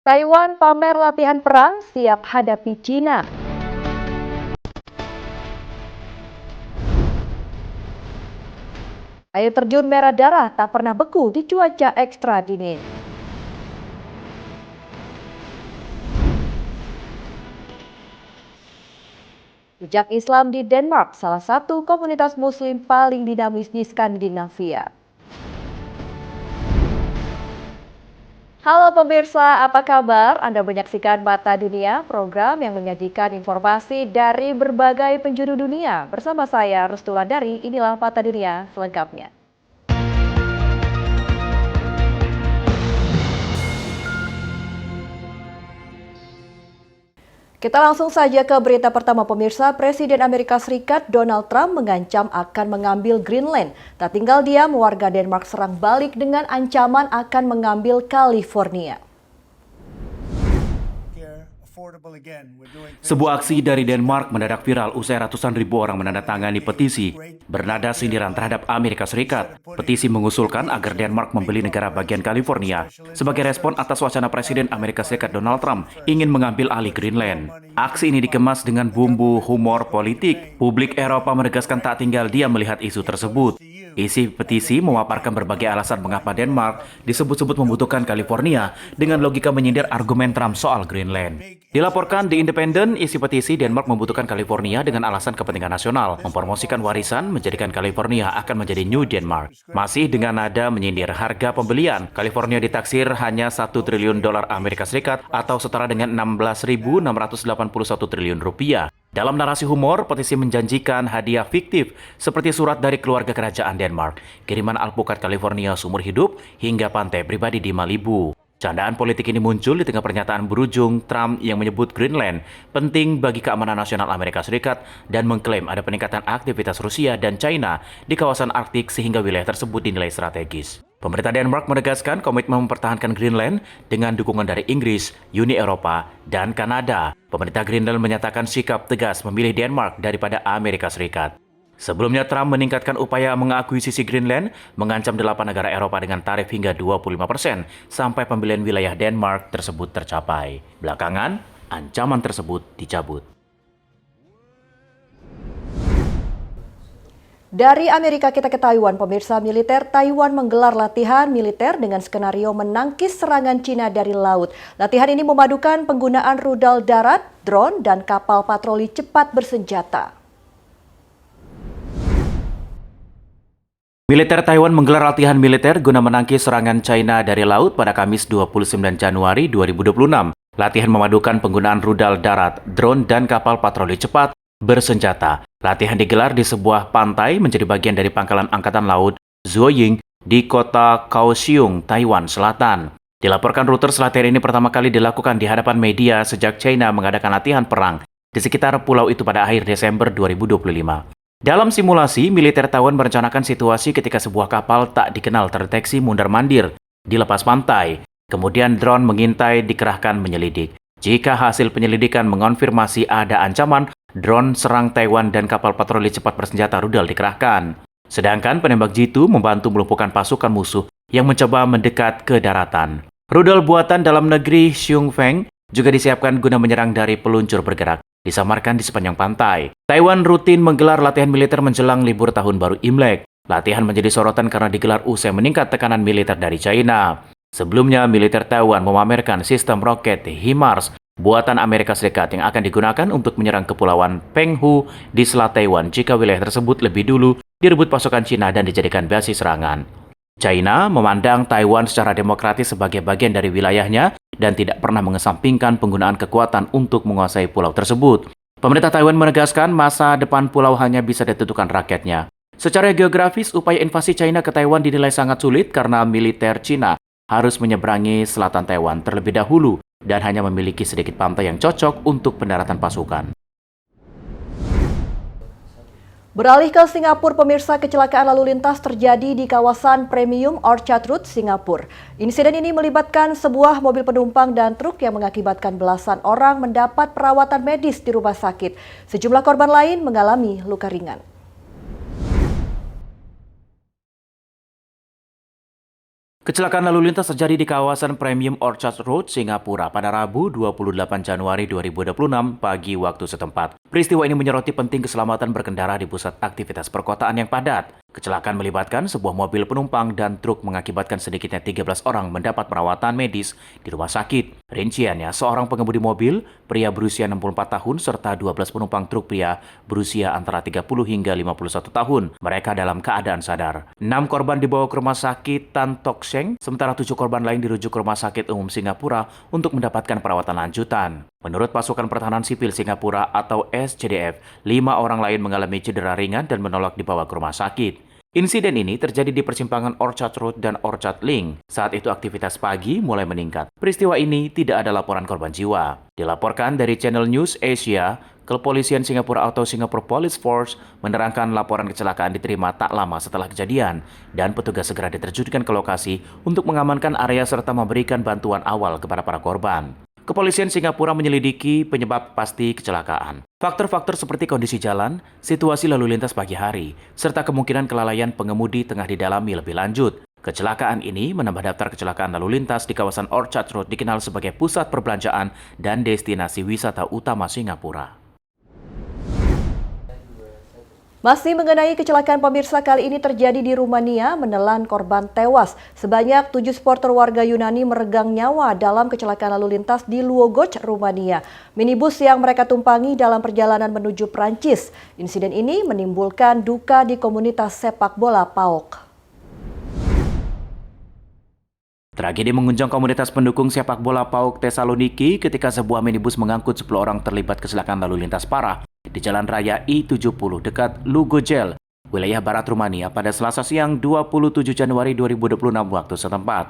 Taiwan pamer latihan perang siap hadapi Cina. Air terjun merah darah tak pernah beku di cuaca ekstra dingin. Jejak Islam di Denmark, salah satu komunitas muslim paling dinamis di Skandinavia. Halo pemirsa, apa kabar? Anda menyaksikan Mata Dunia, program yang menyajikan informasi dari berbagai penjuru dunia. Bersama saya, Rustulandari, inilah Mata Dunia selengkapnya. Kita langsung saja ke berita pertama pemirsa. Presiden Amerika Serikat Donald Trump mengancam akan mengambil Greenland. Tak tinggal diam, warga Denmark serang balik dengan ancaman akan mengambil California. Sebuah aksi dari Denmark mendadak viral usai ratusan ribu orang menandatangani petisi bernada sindiran terhadap Amerika Serikat. Petisi mengusulkan agar Denmark membeli negara bagian California sebagai respon atas wacana Presiden Amerika Serikat Donald Trump ingin mengambil alih Greenland. Aksi ini dikemas dengan bumbu humor politik. Publik Eropa menegaskan tak tinggal diam melihat isu tersebut. Isi petisi memaparkan berbagai alasan mengapa Denmark disebut-sebut membutuhkan California dengan logika menyindir argumen Trump soal Greenland. Dilaporkan di Independent, isi petisi Denmark membutuhkan California dengan alasan kepentingan nasional, mempromosikan warisan, menjadikan California akan menjadi New Denmark. Masih dengan nada menyindir harga pembelian, California ditaksir hanya $1 triliun Amerika Serikat atau setara dengan 16.681 triliun rupiah. Dalam narasi humor, petisi menjanjikan hadiah fiktif seperti surat dari keluarga kerajaan Denmark, kiriman alpukat California seumur hidup, hingga pantai pribadi di Malibu. Candaan politik ini muncul di tengah pernyataan berujung Trump yang menyebut Greenland penting bagi keamanan nasional Amerika Serikat dan mengklaim ada peningkatan aktivitas Rusia dan China di kawasan Arktik sehingga wilayah tersebut dinilai strategis. Pemerintah Denmark menegaskan komitmen mempertahankan Greenland dengan dukungan dari Inggris, Uni Eropa, dan Kanada. Pemerintah Greenland menyatakan sikap tegas memilih Denmark daripada Amerika Serikat. Sebelumnya, Trump meningkatkan upaya mengakuisisi Greenland, mengancam 8 negara Eropa dengan tarif hingga 25% sampai pembelian wilayah Denmark tersebut tercapai. Belakangan, ancaman tersebut dicabut. Dari Amerika kita ke Taiwan, pemirsa. Militer Taiwan menggelar latihan militer dengan skenario menangkis serangan Cina dari laut. Latihan ini memadukan penggunaan rudal darat, drone, dan kapal patroli cepat bersenjata. Militer Taiwan menggelar latihan militer guna menangkis serangan China dari laut pada Kamis 29 Januari 2026. Latihan memadukan penggunaan rudal darat, drone, dan kapal patroli cepat bersenjata. Latihan digelar di sebuah pantai menjadi bagian dari pangkalan Angkatan Laut Zuoying di kota Kaohsiung, Taiwan Selatan. Dilaporkan Reuters, latihan ini pertama kali dilakukan di hadapan media sejak China mengadakan latihan perang di sekitar pulau itu pada akhir Desember 2025. Dalam simulasi, militer Taiwan merencanakan situasi ketika sebuah kapal tak dikenal terdeteksi mundar-mandir di lepas pantai. Kemudian drone mengintai dikerahkan menyelidik. Jika hasil penyelidikan mengonfirmasi ada ancaman, drone serang Taiwan dan kapal patroli cepat bersenjata rudal dikerahkan. Sedangkan penembak jitu membantu melumpuhkan pasukan musuh yang mencoba mendekat ke daratan. Rudal buatan dalam negeri Xiongfeng juga disiapkan guna menyerang dari peluncur bergerak, disamarkan di sepanjang pantai. Taiwan rutin menggelar latihan militer menjelang libur tahun baru Imlek. Latihan menjadi sorotan karena digelar usai meningkat tekanan militer dari China. Sebelumnya, militer Taiwan memamerkan sistem roket HIMARS buatan Amerika Serikat yang akan digunakan untuk menyerang kepulauan Penghu di Selat Taiwan jika wilayah tersebut lebih dulu direbut pasukan Cina dan dijadikan basis serangan. China memandang Taiwan secara demokratis sebagai bagian dari wilayahnya dan tidak pernah mengesampingkan penggunaan kekuatan untuk menguasai pulau tersebut. Pemerintah Taiwan menegaskan masa depan pulau hanya bisa ditentukan rakyatnya. Secara geografis, upaya invasi China ke Taiwan dinilai sangat sulit karena militer Cina harus menyeberangi selatan Taiwan terlebih dahulu dan hanya memiliki sedikit pantai yang cocok untuk pendaratan pasukan. Beralih ke Singapura, pemirsa, kecelakaan lalu lintas terjadi di kawasan Premium Orchard Road, Singapura. Insiden ini melibatkan sebuah mobil penumpang dan truk yang mengakibatkan belasan orang mendapat perawatan medis di rumah sakit. Sejumlah korban lain mengalami luka ringan. Kecelakaan lalu lintas terjadi di kawasan Premium Orchard Road, Singapura pada Rabu 28 Januari 2026 pagi waktu setempat. Peristiwa ini menyoroti penting keselamatan berkendara di pusat aktivitas perkotaan yang padat. Kecelakaan melibatkan sebuah mobil penumpang dan truk mengakibatkan sedikitnya 13 orang mendapat perawatan medis di rumah sakit. Rinciannya, seorang pengemudi mobil, pria berusia 64 tahun, serta 12 penumpang truk pria berusia antara 30 hingga 51 tahun. Mereka dalam keadaan sadar. 6 korban dibawa ke rumah sakit Tan Tock Seng, sementara 7 korban lain dirujuk ke Rumah Sakit Umum Singapura untuk mendapatkan perawatan lanjutan. Menurut Pasukan Pertahanan Sipil Singapura atau SCDF, 5 orang lain mengalami cedera ringan dan menolak dibawa ke rumah sakit. Insiden ini terjadi di persimpangan Orchard Road dan Orchard Link. Saat itu aktivitas pagi mulai meningkat. Peristiwa ini tidak ada laporan korban jiwa. Dilaporkan dari Channel News Asia, Kepolisian Singapura atau Singapore Police Force menerangkan laporan kecelakaan diterima tak lama setelah kejadian dan petugas segera diterjunkan ke lokasi untuk mengamankan area serta memberikan bantuan awal kepada para korban. Kepolisian Singapura menyelidiki penyebab pasti kecelakaan. Faktor-faktor seperti kondisi jalan, situasi lalu lintas pagi hari, serta kemungkinan kelalaian pengemudi tengah didalami lebih lanjut. Kecelakaan ini menambah daftar kecelakaan lalu lintas di kawasan Orchard Road dikenal sebagai pusat perbelanjaan dan destinasi wisata utama Singapura. Masih mengenai kecelakaan pemirsa, kali ini terjadi di Rumania menelan korban tewas. Sebanyak 7 supporter warga Yunani meregang nyawa dalam kecelakaan lalu lintas di Luogoc, Rumania. Minibus yang mereka tumpangi dalam perjalanan menuju Prancis. Insiden ini menimbulkan duka di komunitas sepak bola PAOK. Tragedi mengguncang komunitas pendukung sepak bola PAOK Thessaloniki ketika sebuah minibus mengangkut 10 orang terlibat kecelakaan lalu lintas parah di Jalan Raya I-70 dekat Lugojel, wilayah barat Rumania pada Selasa siang 27 Januari 2026 waktu setempat.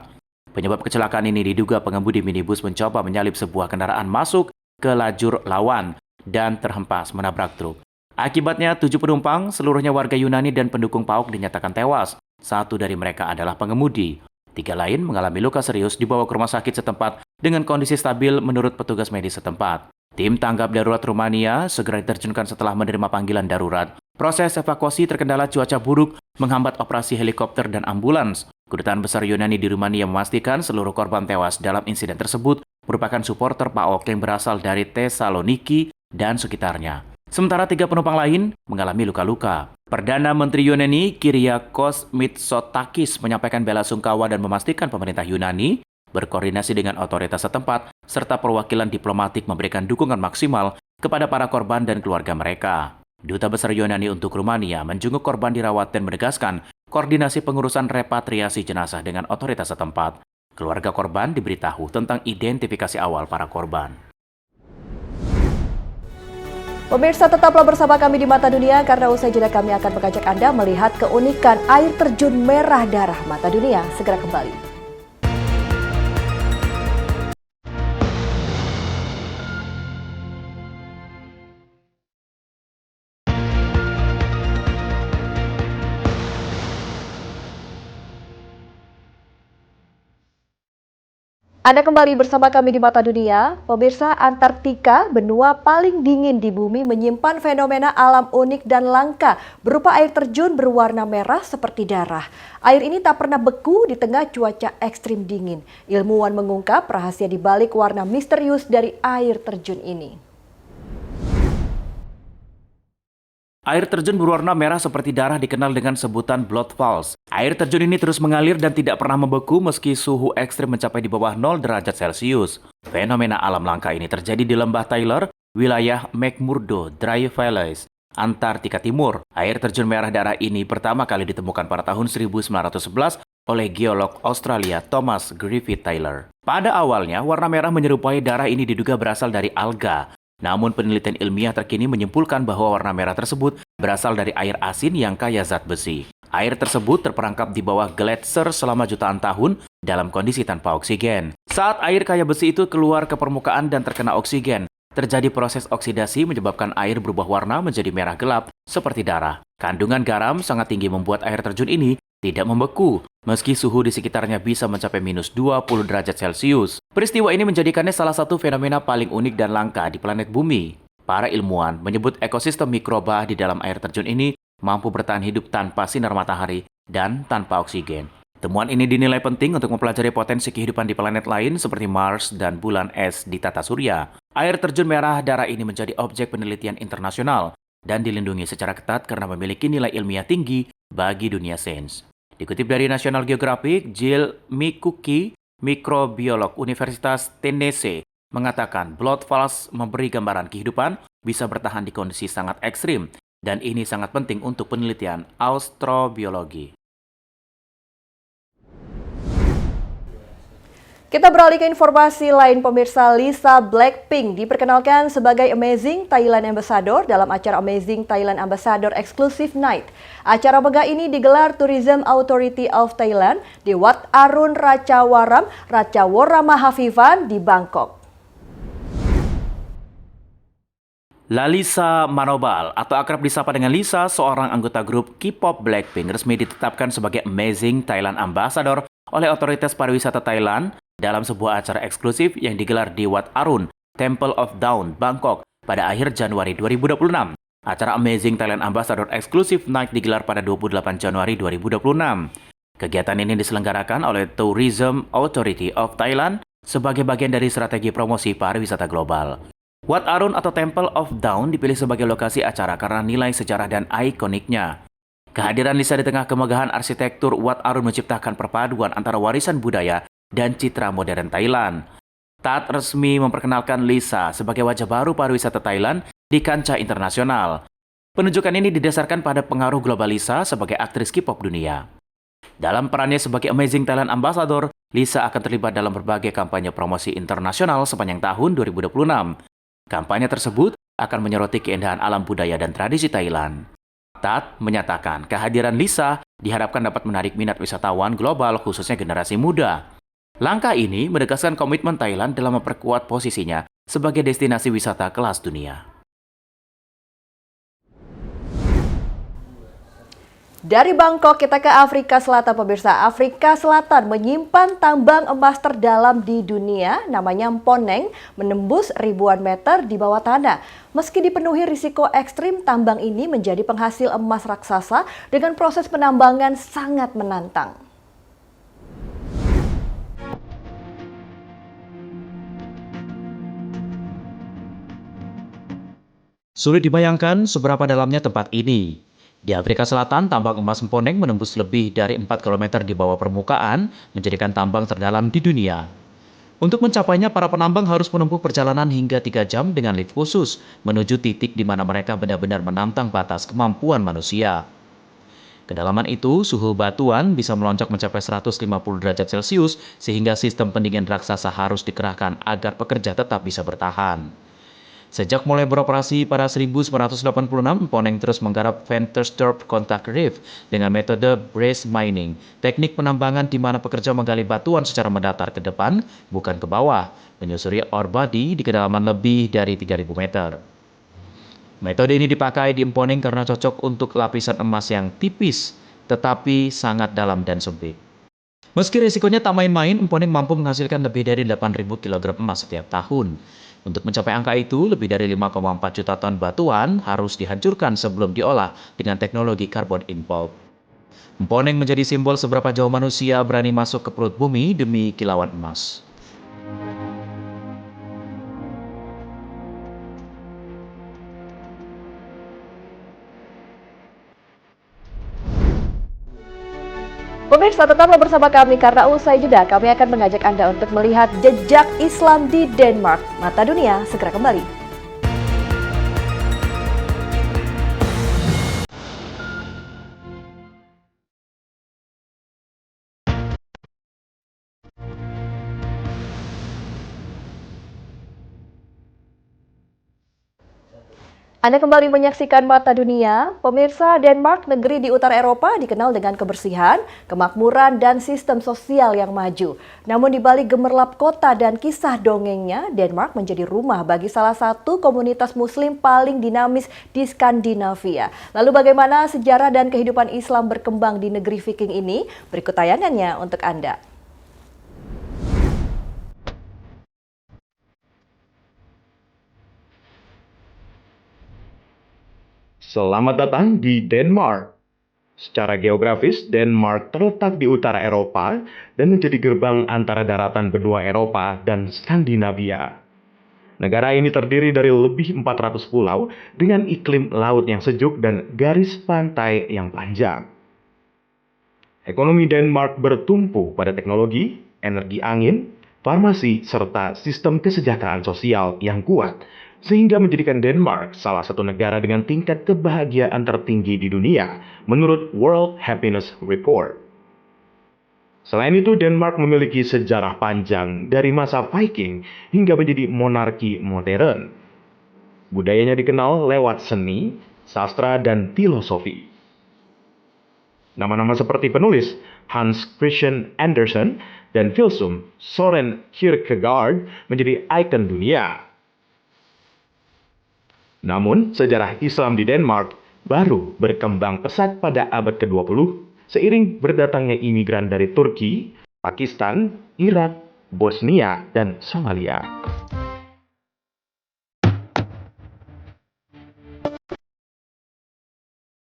Penyebab kecelakaan ini diduga pengemudi minibus mencoba menyalip sebuah kendaraan masuk ke lajur lawan dan terhempas menabrak truk. Akibatnya 7 penumpang, seluruhnya warga Yunani dan pendukung PAOK dinyatakan tewas. 1 dari mereka adalah pengemudi. 3 lain mengalami luka serius dibawa ke rumah sakit setempat dengan kondisi stabil menurut petugas medis setempat. Tim tanggap darurat Rumania segera diterjunkan setelah menerima panggilan darurat. Proses evakuasi terkendala cuaca buruk menghambat operasi helikopter dan ambulans. Kedutaan Besar Yunani di Rumania memastikan seluruh korban tewas dalam insiden tersebut merupakan supporter PAOK yang berasal dari Thessaloniki dan sekitarnya. Sementara 3 penumpang lain mengalami luka-luka. Perdana Menteri Yunani Kyriakos Mitsotakis menyampaikan bela sungkawa dan memastikan pemerintah Yunani berkoordinasi dengan otoritas setempat serta perwakilan diplomatik memberikan dukungan maksimal kepada para korban dan keluarga mereka. Duta Besar Yunani untuk Rumania menjenguk korban dirawat dan menegaskan koordinasi pengurusan repatriasi jenazah dengan otoritas setempat. Keluarga korban diberitahu tentang identifikasi awal para korban. Pemirsa, tetaplah bersama kami di Mata Dunia karena usai jeda kami akan mengajak Anda melihat keunikan air terjun merah darah. Mata Dunia segera kembali. Anda kembali bersama kami di Mata Dunia. Pemirsa, Antartika, benua paling dingin di bumi, menyimpan fenomena alam unik dan langka berupa air terjun berwarna merah seperti darah. Air ini tak pernah beku di tengah cuaca ekstrim dingin. Ilmuwan mengungkap rahasia di balik warna misterius dari air terjun ini. Air terjun berwarna merah seperti darah dikenal dengan sebutan Blood Falls. Air terjun ini terus mengalir dan tidak pernah membeku meski suhu ekstrim mencapai di bawah 0 derajat Celcius. Fenomena alam langka ini terjadi di lembah Tyler, wilayah McMurdo Dry Valleys, Antartika Timur. Air terjun merah darah ini pertama kali ditemukan pada tahun 1911 oleh geolog Australia Thomas Griffith Taylor. Pada awalnya, warna merah menyerupai darah ini diduga berasal dari alga. Namun penelitian ilmiah terkini menyimpulkan bahwa warna merah tersebut berasal dari air asin yang kaya zat besi. Air tersebut terperangkap di bawah gletser selama jutaan tahun dalam kondisi tanpa oksigen. Saat air kaya besi itu keluar ke permukaan dan terkena oksigen, terjadi proses oksidasi menyebabkan air berubah warna menjadi merah gelap seperti darah. Kandungan garam sangat tinggi membuat air terjun ini tidak membeku, meski suhu di sekitarnya bisa mencapai minus 20 derajat Celcius. Peristiwa ini menjadikannya salah satu fenomena paling unik dan langka di planet bumi. Para ilmuwan menyebut ekosistem mikroba di dalam air terjun ini mampu bertahan hidup tanpa sinar matahari dan tanpa oksigen. Temuan ini dinilai penting untuk mempelajari potensi kehidupan di planet lain seperti Mars dan bulan es di tata surya. Air terjun merah darah ini menjadi objek penelitian internasional dan dilindungi secara ketat karena memiliki nilai ilmiah tinggi bagi dunia sains. Dikutip dari National Geographic, Jill Mikuki, mikrobiolog Universitas Tennessee, mengatakan blood falls memberi gambaran kehidupan bisa bertahan di kondisi sangat ekstrim, dan ini sangat penting untuk penelitian astrobiologi. Kita beralih ke informasi lain, pemirsa. Lisa Blackpink diperkenalkan sebagai Amazing Thailand Ambassador dalam acara Amazing Thailand Ambassador Exclusive Night. Acara megah ini digelar Tourism Authority of Thailand di Wat Arun Ratchawaramahavivan di Bangkok. Lalisa Manobal atau akrab disapa dengan Lisa, seorang anggota grup K-pop Blackpink, resmi ditetapkan sebagai Amazing Thailand Ambassador oleh otoritas pariwisata Thailand dalam sebuah acara eksklusif yang digelar di Wat Arun, Temple of Dawn, Bangkok pada akhir Januari 2026. Acara Amazing Thailand Ambassador Exclusive Night digelar pada 28 Januari 2026. Kegiatan ini diselenggarakan oleh Tourism Authority of Thailand sebagai bagian dari strategi promosi pariwisata global. Wat Arun atau Temple of Dawn dipilih sebagai lokasi acara karena nilai sejarah dan ikoniknya. Kehadiran Lisa di tengah kemegahan arsitektur Wat Arun menciptakan perpaduan antara warisan budaya dan citra modern Thailand. Tat resmi memperkenalkan Lisa sebagai wajah baru pariwisata Thailand di kancah internasional. Penunjukan ini didasarkan pada pengaruh global Lisa sebagai aktris K-pop dunia. Dalam perannya sebagai Amazing Thailand Ambassador, Lisa akan terlibat dalam berbagai kampanye promosi internasional sepanjang tahun 2026. Kampanye tersebut akan menyoroti keindahan alam budaya dan tradisi Thailand. Tat menyatakan kehadiran Lisa diharapkan dapat menarik minat wisatawan global khususnya generasi muda. Langkah ini menegaskan komitmen Thailand dalam memperkuat posisinya sebagai destinasi wisata kelas dunia. Dari Bangkok kita ke Afrika Selatan, pemirsa. Afrika Selatan menyimpan tambang emas terdalam di dunia, namanya Mponeng, menembus ribuan meter di bawah tanah. Meski dipenuhi risiko ekstrim, tambang ini menjadi penghasil emas raksasa dengan proses penambangan sangat menantang. Sulit dibayangkan seberapa dalamnya tempat ini. Di Afrika Selatan, tambang emas Mponeng menembus lebih dari 4 km di bawah permukaan, menjadikan tambang terdalam di dunia. Untuk mencapainya, para penambang harus menempuh perjalanan hingga 3 jam dengan lift khusus, menuju titik di mana mereka benar-benar menantang batas kemampuan manusia. Kedalaman itu, suhu batuan bisa melonjak mencapai 150 derajat Celcius, sehingga sistem pendingin raksasa harus dikerahkan agar pekerja tetap bisa bertahan. Sejak mulai beroperasi pada 1986, Mponeng terus menggarap Ventersdorp Contact Reef dengan metode brace mining, teknik penambangan di mana pekerja menggali batuan secara mendatar ke depan, bukan ke bawah, menyusuri ore body di kedalaman lebih dari 3.000 meter. Metode ini dipakai di Mponeng karena cocok untuk lapisan emas yang tipis, tetapi sangat dalam dan sempit. Meski risikonya tak main-main, Mponeng mampu menghasilkan lebih dari 8.000 kg emas setiap tahun. Untuk mencapai angka itu, lebih dari 5,4 juta ton batuan harus dihancurkan sebelum diolah dengan teknologi carbon in pulp. Mponeng menjadi simbol seberapa jauh manusia berani masuk ke perut bumi demi kilauan emas. Pemirsa, tetaplah bersama kami karena usai jeda kami akan mengajak Anda untuk melihat jejak Islam di Denmark. Mata Dunia segera kembali. Anda kembali menyaksikan Mata Dunia. Pemirsa, Denmark, negeri di utara Eropa, dikenal dengan kebersihan, kemakmuran, dan sistem sosial yang maju. Namun di balik gemerlap kota dan kisah dongengnya, Denmark menjadi rumah bagi salah satu komunitas muslim paling dinamis di Skandinavia. Lalu bagaimana sejarah dan kehidupan Islam berkembang di negeri Viking ini? Berikut tayangannya untuk Anda. Selamat datang di Denmark. Secara geografis, Denmark terletak di utara Eropa dan menjadi gerbang antara daratan benua Eropa dan Skandinavia. Negara ini terdiri dari lebih 400 pulau dengan iklim laut yang sejuk dan garis pantai yang panjang. Ekonomi Denmark bertumpu pada teknologi, energi angin, farmasi, serta sistem kesejahteraan sosial yang kuat, sehingga menjadikan Denmark salah satu negara dengan tingkat kebahagiaan tertinggi di dunia menurut World Happiness Report. Selain itu, Denmark memiliki sejarah panjang dari masa Viking hingga menjadi monarki modern. Budayanya dikenal lewat seni, sastra, dan filosofi. Nama-nama seperti penulis Hans Christian Andersen dan filsuf Søren Kierkegaard menjadi ikon dunia. Namun, sejarah Islam di Denmark baru berkembang pesat pada abad ke-20 seiring berdatangnya imigran dari Turki, Pakistan, Irak, Bosnia, dan Somalia.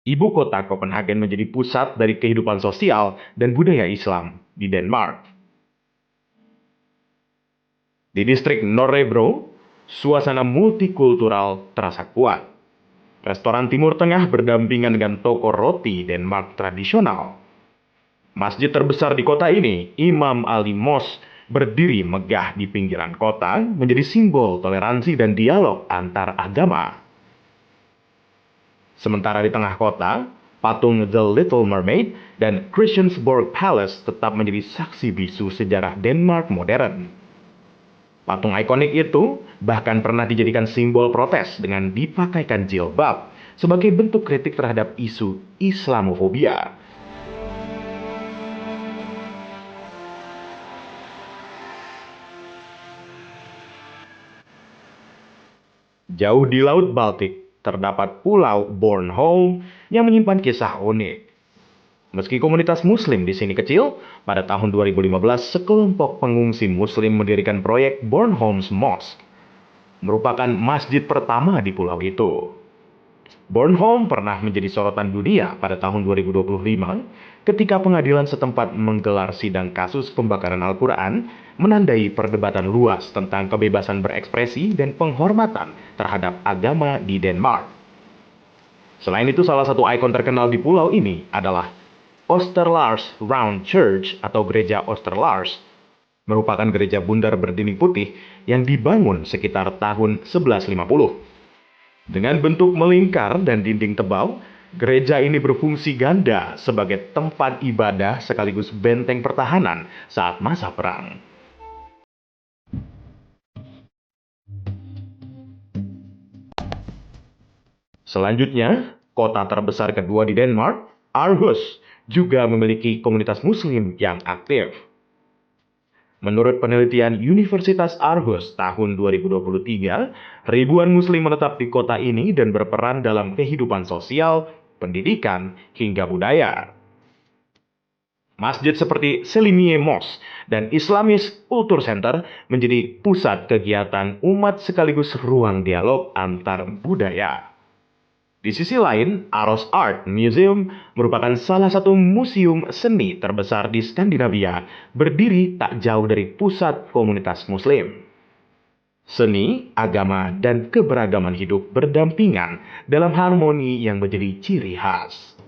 Ibu kota Copenhagen menjadi pusat dari kehidupan sosial dan budaya Islam di Denmark. Di distrik Nørrebro, suasana multikultural terasa kuat. Restoran Timur Tengah berdampingan dengan toko roti Denmark tradisional. Masjid terbesar di kota ini, Imam Ali Mosque, berdiri megah di pinggiran kota, menjadi simbol toleransi dan dialog antar agama. Sementara di tengah kota, patung The Little Mermaid dan Christiansborg Palace tetap menjadi saksi bisu sejarah Denmark modern. Patung ikonik itu bahkan pernah dijadikan simbol protes dengan dipakaikan jilbab sebagai bentuk kritik terhadap isu Islamofobia. Jauh di Laut Baltik, terdapat Pulau Bornholm yang menyimpan kisah unik. Meski komunitas Muslim di sini kecil, pada tahun 2015 sekelompok pengungsi Muslim mendirikan proyek Bornholms Mosque, merupakan masjid pertama di pulau itu. Bornholm pernah menjadi sorotan dunia pada tahun 2025 ketika pengadilan setempat menggelar sidang kasus pembakaran Al-Quran, menandai perdebatan luas tentang kebebasan berekspresi dan penghormatan terhadap agama di Denmark. Selain itu, salah satu ikon terkenal di pulau ini adalah Oosterlars Round Church atau Gereja Oosterlars, merupakan gereja bundar berdinding putih yang dibangun sekitar tahun 1150. Dengan bentuk melingkar dan dinding tebal, gereja ini berfungsi ganda sebagai tempat ibadah sekaligus benteng pertahanan saat masa perang. Selanjutnya, kota terbesar kedua di Denmark, Aarhus, juga memiliki komunitas Muslim yang aktif. Menurut penelitian Universitas Aarhus tahun 2023, ribuan Muslim menetap di kota ini dan berperan dalam kehidupan sosial, pendidikan, hingga budaya. Masjid seperti Selimiye Mosque dan Islamic Culture Center menjadi pusat kegiatan umat sekaligus ruang dialog antar budaya. Di sisi lain, Aros Art Museum merupakan salah satu museum seni terbesar di Skandinavia, berdiri tak jauh dari pusat komunitas Muslim. Seni, agama, dan keberagaman hidup berdampingan dalam harmoni yang menjadi ciri khas.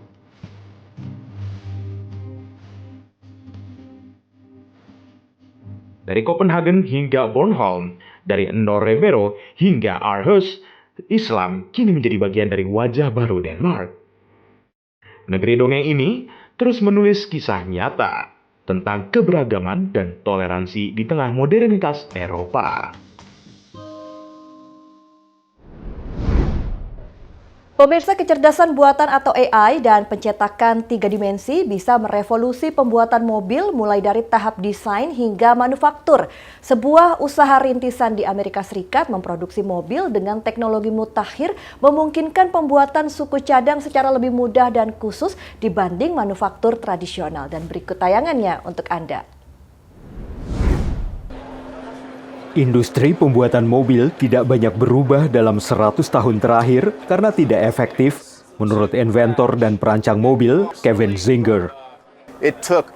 Dari Copenhagen hingga Bornholm, dari Nørrebro hingga Aarhus, Islam kini menjadi bagian dari wajah baru Denmark. Negeri dongeng ini terus menulis kisah nyata tentang keberagaman dan toleransi di tengah modernitas Eropa. Pemirsa, kecerdasan buatan atau AI dan pencetakan 3 dimensi bisa merevolusi pembuatan mobil mulai dari tahap desain hingga manufaktur. Sebuah usaha rintisan di Amerika Serikat memproduksi mobil dengan teknologi mutakhir memungkinkan pembuatan suku cadang secara lebih mudah dan khusus dibanding manufaktur tradisional. Dan berikut tayangannya untuk Anda. Industri pembuatan mobil tidak banyak berubah dalam 100 tahun terakhir karena tidak efektif, menurut inventor dan perancang mobil Kevin Zinger. It took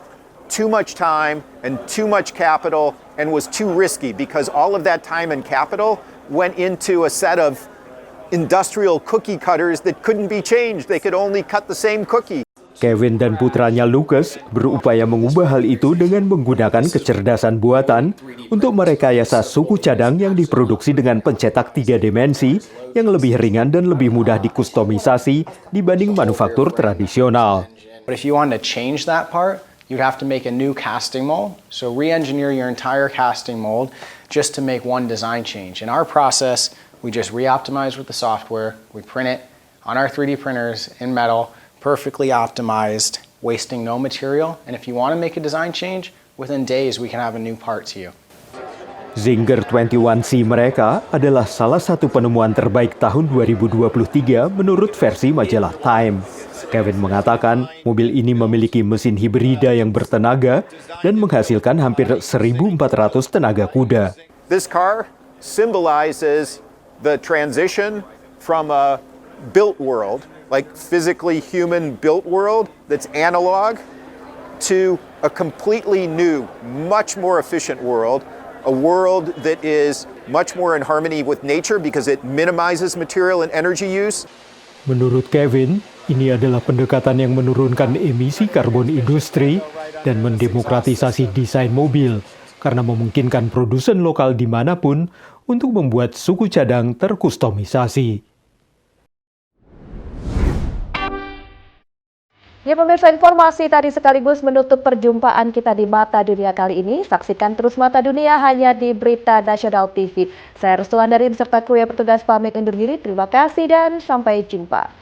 too much time and too much capital and was too risky because all of that time and capital went into a set of industrial cookie cutters that couldn't be changed. They could only cut the same cookie. Kevin dan putranya Lucas berupaya mengubah hal itu dengan menggunakan kecerdasan buatan untuk merekayasa suku cadang yang diproduksi dengan pencetak 3 dimensi yang lebih ringan dan lebih mudah dikustomisasi dibanding manufaktur tradisional. But if you want to change that part, you'd have to make a new casting mold. So re-engineer your entire casting mold just to make one design change. In our process, we just re-optimize with the software, we print it on our 3D printers in metal, perfectly optimized, wasting no material. And if you want to make a design change, within days we can have a new part to you. Zinger 21C mereka adalah salah satu penemuan terbaik tahun 2023 menurut versi majalah Time. Kevin mengatakan mobil ini memiliki mesin hibrida yang bertenaga dan menghasilkan hampir 1.400 tenaga kuda. This car symbolizes the transition from a built world, like physically human built world that's analog, to a completely new, much more efficient world, a world that is much more in harmony with nature because it minimizes material and energy use. Menurut Kevin, ini adalah pendekatan yang menurunkan emisi karbon industri dan mendemokratisasi desain mobil karena memungkinkan produsen lokal dimanapun untuk membuat suku cadang terkustomisasi. Ya pemirsa, informasi tadi sekaligus menutup perjumpaan kita di Mata Dunia kali ini. Saksikan terus Mata Dunia hanya di Berita Nasional TV. Saya Restu Andari beserta kru yang bertugas pamit undur diri. Terima kasih dan sampai jumpa.